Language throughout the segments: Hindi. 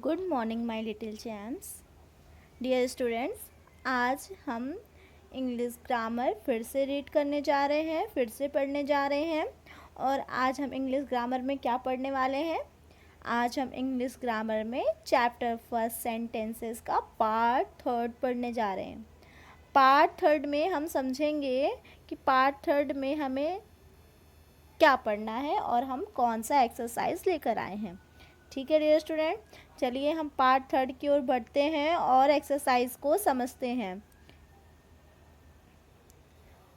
Good morning my little champs. Dear students, आज हम इंग्लिश ग्रामर फिर से रीड करने जा रहे हैं, फिर से पढ़ने जा रहे हैं। और आज हम इंग्लिश ग्रामर में क्या पढ़ने वाले हैं? आज हम इंग्लिश ग्रामर में चैप्टर फर्स्ट सेंटेंसेस का पार्ट थर्ड पढ़ने जा रहे हैं। पार्ट थर्ड में हम समझेंगे कि पार्ट थर्ड में हमें क्या पढ़ना है और हम कौन सा एक्सरसाइज लेकर आए हैं। ठीक है डियर स्टूडेंट, चलिए हम पार्ट थर्ड की ओर बढ़ते हैं और एक्सरसाइज को समझते हैं।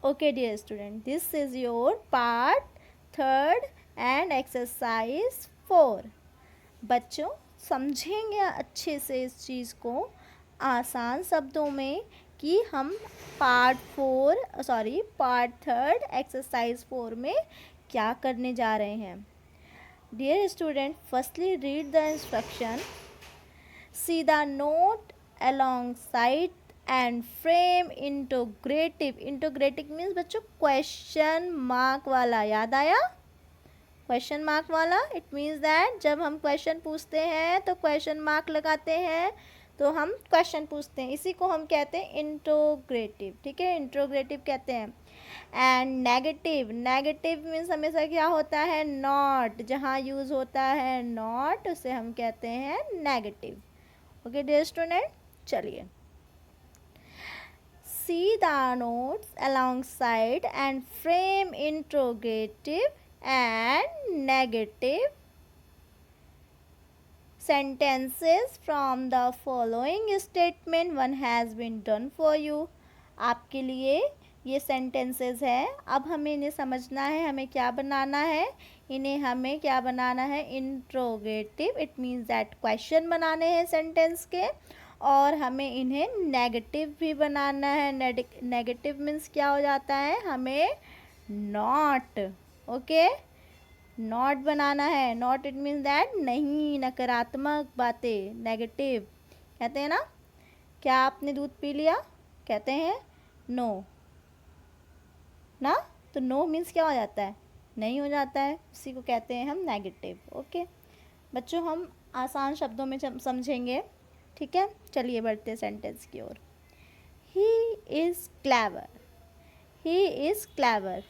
Okay dear student, this is your part third and exercise 4। बच्चों, समझेंगे अच्छे से इस चीज़ को आसान शब्दों में कि हम पार्ट थर्ड एक्सरसाइज 4 में क्या करने जा रहे हैं। Dear student, firstly read the instruction. See the note alongside and frame interrogative. Interrogative means बच्चों क्वेश्चन मार्क वाला, याद आया? क्वेश्चन मार्क वाला इट मीन्स दैट जब हम क्वेश्चन पूछते हैं तो क्वेश्चन मार्क लगाते हैं, तो हम क्वेश्चन पूछते हैं, इसी को हम कहते हैं इंट्रोगेटिव। ठीक है, इंट्रोगेटिव कहते हैं। एंड नेगेटिव, नेगेटिव मीन्स हमेशा क्या होता है? नॉट, जहाँ यूज़ होता है नॉट उसे हम कहते हैं नेगेटिव। ओके डियर स्टूडेंट, चलिए। See the notes alongside and frame interrogative and negative sentences from the following statement. One has been done for you. आपके लिए ये सेंटेंसेस है। अब हमें इन्हें समझना है, हमें क्या बनाना है? इन्हें हमें क्या बनाना है? Interrogative, it means that question बनाने हैं सेंटेंस के, और हमें इन्हें नेगेटिव भी बनाना है। नेगेटिव मीन्स क्या हो जाता है? हमें नॉट, ओके, नॉट बनाना है। नॉट इट मीन्स दैट नहीं, नकारात्मक बातें, नेगेटिव कहते हैं ना। क्या आपने दूध पी लिया? कहते हैं नो ना, तो नो मीन्स क्या हो जाता है? नहीं हो जाता है, उसी को कहते हैं हम नेगेटिव। ओके बच्चों, हम आसान शब्दों में समझेंगे। ठीक है, चलिए बढ़ते सेंटेंस की ओर। He is clever, he is clever,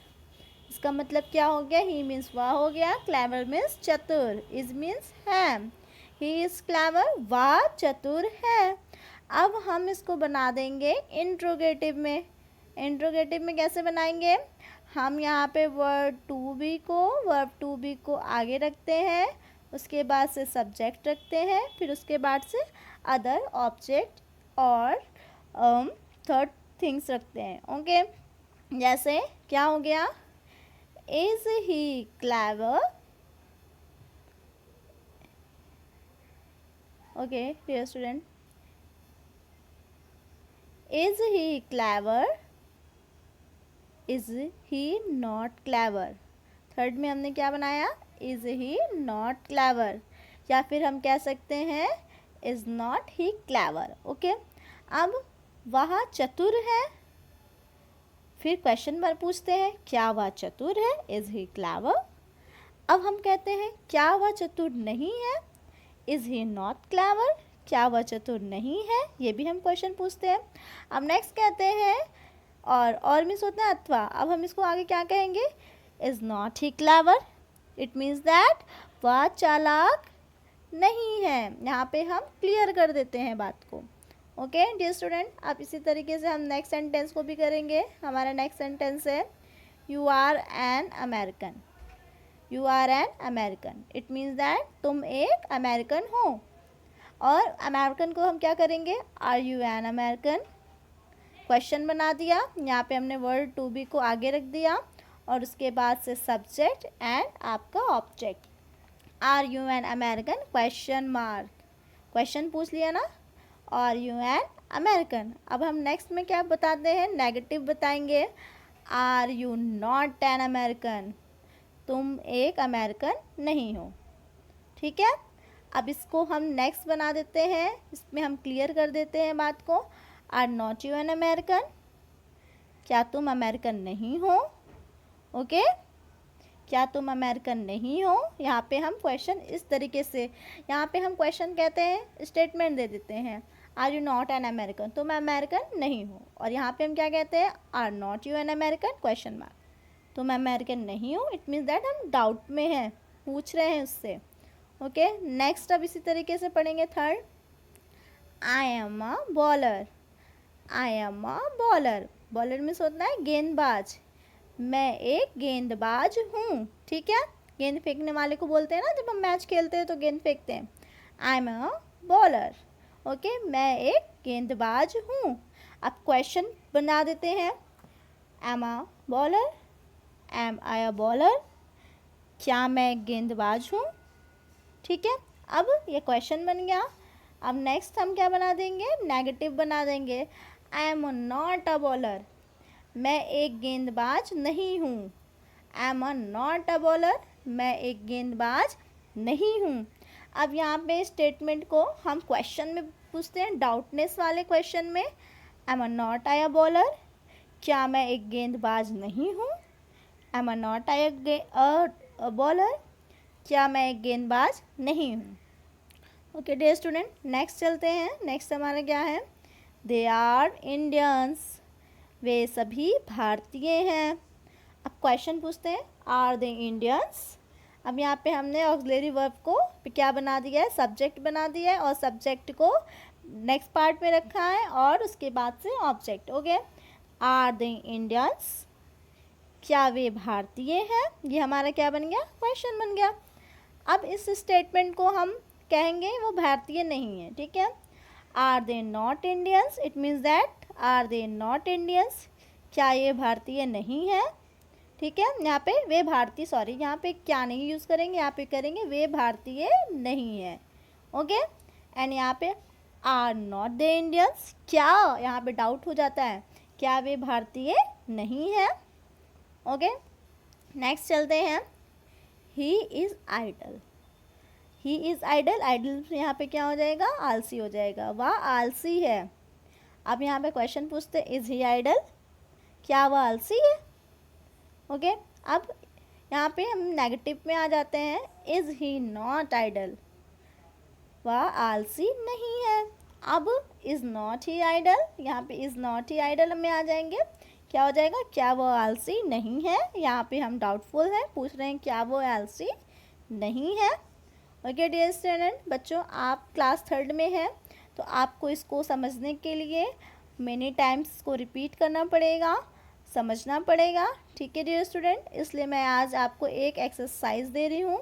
इसका मतलब क्या हो गया? ही मीन्स वह हो गया, क्लेवर मीन्स चतुर, इज मीन्स है। ही इज़ क्लेवर, वह चतुर है। अब हम इसको बना देंगे इंट्रोगेटिव में। इंट्रोगेटिव में कैसे बनाएंगे? हम यहाँ पे वर्ब टू बी को आगे रखते हैं, उसके बाद से सब्जेक्ट रखते हैं, फिर उसके बाद से अदर ऑब्जेक्ट और थर्ड थिंग्स रखते हैं। ओके, जैसे क्या हो गया? Is he clever? Okay, dear student. Is he clever? Is he not clever? Third में हमने क्या बनाया? Is he not clever? या फिर हम कह सकते हैं Is not he clever? Okay. अब वह चतुर है, फिर क्वेश्चन पर पूछते हैं क्या वह चतुर है? Is he clever. अब हम कहते हैं क्या वह चतुर नहीं है? इज़ ही नॉट क्लेवर, क्या वह चतुर नहीं है? ये भी हम क्वेश्चन पूछते हैं। अब नेक्स्ट कहते हैं और मीन्स होता है अथवा। अब हम इसको आगे क्या कहेंगे? Is not he clever, it means that वह चालाक नहीं है। यहाँ पे हम क्लियर कर देते हैं बात को। ओके डियर स्टूडेंट, आप इसी तरीके से हम नेक्स्ट सेंटेंस को भी करेंगे। हमारा नेक्स्ट सेंटेंस है you are an American. You are an American, it means that तुम एक अमेरिकन हो। और अमेरिकन को हम क्या करेंगे? Are you an American, question बना दिया, यहाँ पे हमने वर्ड टू बी को आगे रख दिया, और उसके बाद से सब्जेक्ट एंड आपका object. Are you an American question mark, question पूछ लिया ना, आर यू एन अमेरिकन। अब हम नेक्स्ट में क्या बताते हैं? नेगेटिव बताएंगे। Are you not an American, तुम एक अमेरिकन नहीं हो। ठीक है, अब इसको हम नेक्स्ट बना देते हैं, इसमें हम क्लियर कर देते हैं बात को। Are not you an American, क्या तुम अमेरिकन नहीं हो? ओके, क्या तुम अमेरिकन नहीं हो? यहाँ पे हम क्वेश्चन इस तरीके से, यहाँ पे हम क्वेश्चन कहते हैं, स्टेटमेंट दे देते हैं, are you not an American, तुम अमेरिकन नहीं हो। और यहाँ पे हम क्या कहते हैं, are not you an American question mark, तुम अमेरिकन नहीं हो, इट मीन्स दैट हम डाउट में हैं, पूछ रहे हैं उससे। ओके, नेक्स्ट अब इसी तरीके से पढ़ेंगे third, I am a bowler, I am a bowler, bowler means होता है गेंदबाज, मैं एक गेंदबाज हूँ, ठीक है, गेंद फेंकने वाले को बोलते हैं ना, जब हम मैच खेलते हैं तो गेंद फेंकते हैं, I am a bowler, okay, मैं एक गेंदबाज हूँ। अब क्वेश्चन बना देते हैं, am a bowler, am I a bowler, क्या मैं एक गेंदबाज हूँ, ठीक है, अब ये क्वेश्चन बन गया। अब नेक्स्ट हम क्या बना देंगे, नेगेटिव बना देंगे, I am not a bowler, मैं एक गेंदबाज नहीं हूँ, I am not a bowler, मैं एक गेंदबाज नहीं हूँ। अब यहाँ पे स्टेटमेंट को हम क्वेश्चन में पूछते हैं, डाउटनेस वाले क्वेश्चन में, I am not I a bowler, क्या मैं एक गेंदबाज नहीं हूँ, I am not I a bowler, क्या मैं एक गेंदबाज नहीं हूँ। ओके डियर स्टूडेंट, नेक्स्ट चलते हैं। नेक्स्ट हमारा क्या है, दे आर इंडियंस, वे सभी भारतीय हैं। अब क्वेश्चन पूछते हैं, आर दे इंडियंस। अब यहाँ पे हमने ऑक्सिलरी वर्ब को क्या बना दिया है, सब्जेक्ट बना दिया है, और सब्जेक्ट को नेक्स्ट पार्ट में रखा है, और उसके बाद से object. Okay, are they Indians, क्या वे भारतीय हैं, ये हमारा क्या बन गया, क्वेश्चन बन गया। अब इस स्टेटमेंट को हम कहेंगे वो भारतीय नहीं है, ठीक है, are they not Indians, it means that are they not Indians, क्या ये भारतीय नहीं है, ठीक है, यहाँ पे वे भारतीय, सॉरी यहाँ पे क्या नहीं यूज़ करेंगे, यहाँ पे करेंगे वे भारतीय नहीं है। ओके, एंड यहाँ पे आर नॉट दे इंडियंस, क्या यहाँ पे डाउट हो जाता है, क्या वे भारतीय नहीं है। ओके, नेक्स्ट चलते हैं, he is idle, he is idle, idle यहाँ पे क्या हो जाएगा, आलसी हो जाएगा, वह आलसी है। अब यहाँ पे क्वेश्चन पूछते हैं, इज़ ही आइडल, क्या वह आलसी है। ओके, अब यहाँ पे हम नेगेटिव में आ जाते हैं, इज़ ही नॉट आइडल, वह आलसी नहीं है। अब इज़ नॉट ही आइडल, यहाँ पे इज़ नॉट ही आइडल में आ जाएंगे, क्या हो जाएगा, क्या वो आलसी नहीं है। यहाँ पे हम डाउटफुल हैं, पूछ रहे हैं क्या वो आलसी नहीं है। ओके डियर स्टूडेंट, बच्चों आप क्लास थर्ड में हैं, तो आपको इसको समझने के लिए मेनी टाइम्स इसको रिपीट करना पड़ेगा, समझना पड़ेगा, ठीक है डियर स्टूडेंट। इसलिए मैं आज आपको एक एक्सरसाइज दे रही हूँ,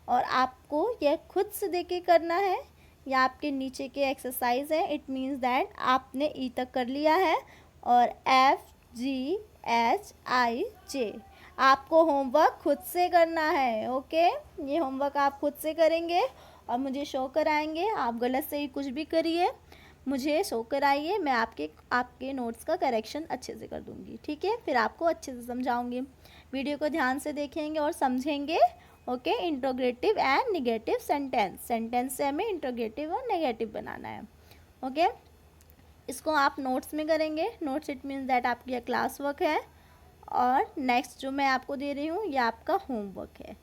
और आपको यह खुद से देख के करना है। यह आपके नीचे के एक्सरसाइज है, इट मीन्स दैट आपने ई तक कर लिया है, और FGHIJ आपको होमवर्क खुद से करना है। ओके, ये होमवर्क आप खुद से करेंगे और मुझे शो कराएंगे। आप गलत से ही कुछ भी करिए, मुझे शो कराइए, मैं आपके नोट्स का करेक्शन अच्छे से कर दूंगी, ठीक है, फिर आपको अच्छे से समझाऊंगी। वीडियो को ध्यान से देखेंगे और समझेंगे। Okay, interrogative and negative sentence, sentence से हमें इंट्रोगेटिव और नेगेटिव बनाना है। ओके, इसको आप नोट्स में करेंगे, नोट्स इट मीन्स दैट आपकी क्लास वर्क है, और नेक्स्ट जो मैं आपको दे रही हूँ ये आपका होमवर्क है।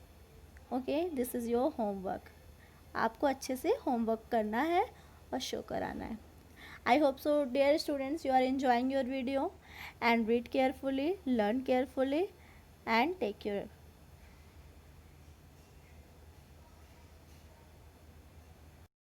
Okay, this is your homework, आपको अच्छे से होमवर्क करना है और शो कराना है। I hope so dear students you are enjoying your video, and read carefully, learn carefully, and take care.